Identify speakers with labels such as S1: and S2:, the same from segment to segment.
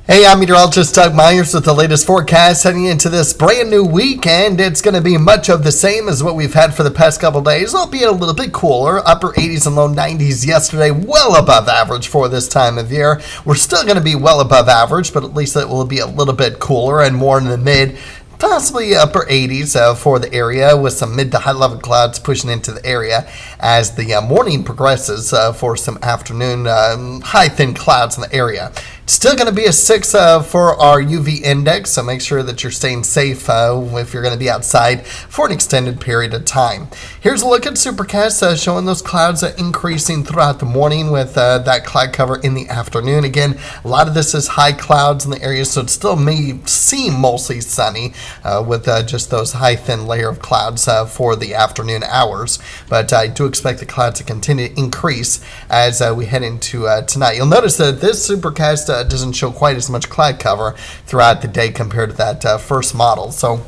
S1: Hey, I'm meteorologist Doug Myers with the latest forecast heading into this brand new weekend. It's going to be much of the same as what we've had for the past couple days, albeit a little bit cooler. Upper 80s and low 90s yesterday, well above average for this time of year. We're still going to be well above average, but at least it will be a little bit cooler and more in the mid, possibly upper 80s for the area, with some mid to high level clouds pushing into the area as the morning progresses for some afternoon high thin clouds in the area. It's still going to be a 6 for our UV index, so make sure that you're staying safe if you're going to be outside for an extended period of time. Here's a look at Supercast showing those clouds increasing throughout the morning with that cloud cover in the afternoon. Again, a lot of this is high clouds in the area, so it still may seem mostly sunny with just those high thin layer of clouds for the afternoon hours. But I do expect the clouds to continue to increase as we head into tonight. You'll notice that this Supercast doesn't show quite as much cloud cover throughout the day compared to that first model. So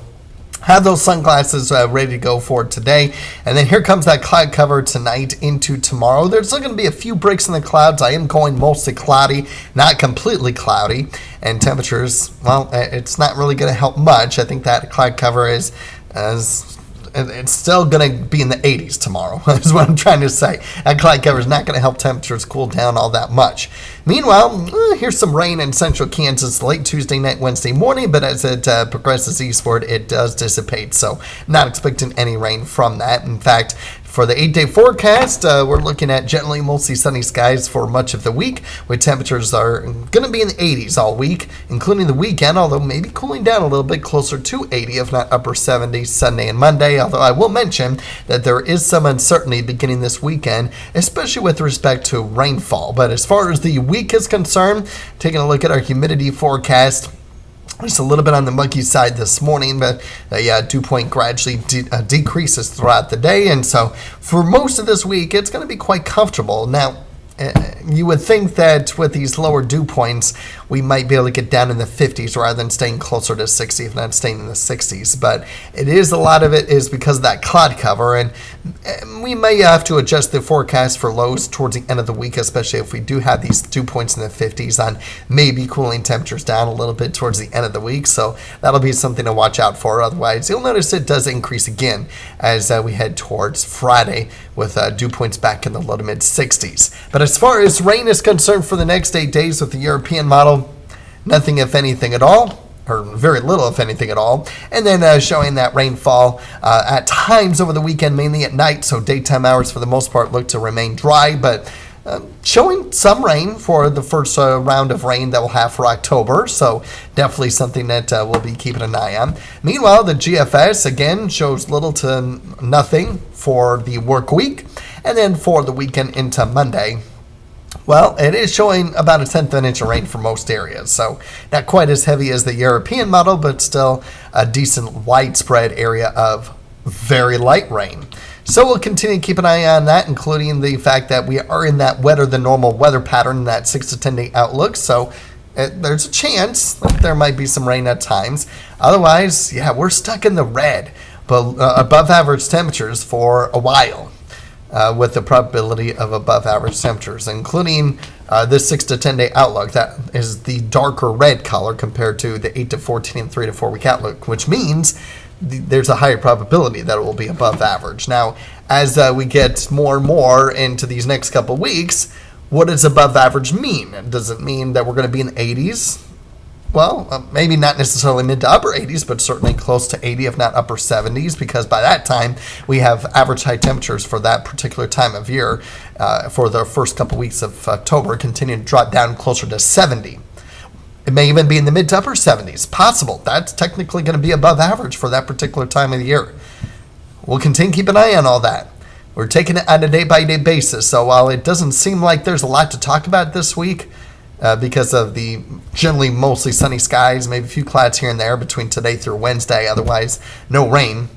S1: have those sunglasses ready to go for today. And then here comes that cloud cover tonight into tomorrow. There's still going to be a few breaks in the clouds. I am going mostly cloudy, not completely cloudy. And temperatures, well, it's not really going to help much. I think that cloud cover is it's still going to be in the 80s tomorrow, is what I'm trying to say. That cloud cover is not going to help temperatures cool down all that much. Meanwhile, here's some rain in central Kansas late Tuesday night, Wednesday morning, but as it progresses eastward, it does dissipate. So not expecting any rain from that. In fact, for the 8-day forecast, we're looking at generally mostly sunny skies for much of the week, where temperatures are going to be in the 80s all week, including the weekend, although maybe cooling down a little bit closer to 80, if not upper 70s, Sunday and Monday. Although I will mention that there is some uncertainty beginning this weekend, especially with respect to rainfall. But as far as the week is concerned, taking a look at our humidity forecast, just a little bit on the muggy side this morning, but the dew point gradually decreases throughout the day. And so for most of this week, it's going to be quite comfortable. Now, you would think that with these lower dew points, we might be able to get down in the 50s rather than staying closer to 60, if not staying in the 60s. But it is, a lot of it is because of that cloud cover, and we may have to adjust the forecast for lows towards the end of the week, especially if we do have these dew points in the 50s on maybe cooling temperatures down a little bit towards the end of the week. So that'll be something to watch out for. Otherwise, you'll notice it does increase again as we head towards Friday with dew points back in the low to mid 60s. But as far as rain is concerned for the next 8 days with the European model, nothing if anything at all, or very little if anything at all. And then showing that rainfall at times over the weekend, mainly at night, so daytime hours for the most part look to remain dry, but showing some rain for the first round of rain that we'll have for October. So definitely something that we'll be keeping an eye on. Meanwhile, the GFS again shows little to nothing for the work week. And then for the weekend into Monday, well, it is showing about a tenth of an inch of rain for most areas. So not quite as heavy as the European model, but still a decent widespread area of very light rain. So we'll continue to keep an eye on that, including the fact that we are in that wetter than normal weather pattern, that 6 to 10 day outlook. So there's a chance that there might be some rain at times. Otherwise, yeah, we're stuck in the red, but above average temperatures for a while. With the probability of above average temperatures, including this 6 to 10 day outlook. That is the darker red color compared to the 8 to 14 and 3 to 4 week outlook, which means there's a higher probability that it will be above average. Now, as we get more and more into these next couple weeks, what does above average mean? Does it mean that we're going to be in the 80s? Well, maybe not necessarily mid to upper 80s, but certainly close to 80, if not upper 70s, because by that time we have average high temperatures for that particular time of year for the first couple weeks of October, continue to drop down closer to 70. It may even be in the mid to upper 70s. Possible. That's technically going to be above average for that particular time of the year. We'll continue to keep an eye on all that. We're taking it on a day-by-day basis, so while it doesn't seem like there's a lot to talk about this week, because of the generally mostly sunny skies, maybe a few clouds here and there between today through Wednesday, otherwise no rain,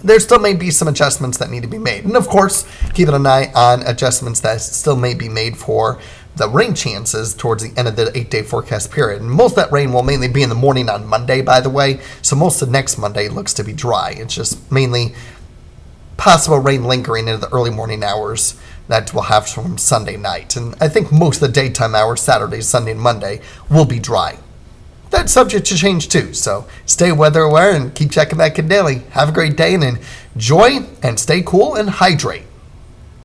S1: there still may be some adjustments that need to be made. And of course, keeping an eye on adjustments that still may be made for the rain chances towards the end of the 8-day forecast period. And most of that rain will mainly be in the morning on Monday, by the way, so most of next Monday looks to be dry. It's just mainly possible rain lingering into the early morning hours that we'll have from Sunday night. And I think most of the daytime hours, Saturday, Sunday, and Monday, will be dry. That's subject to change too, so stay weather aware and keep checking back in daily. Have a great day and enjoy, and stay cool and hydrate.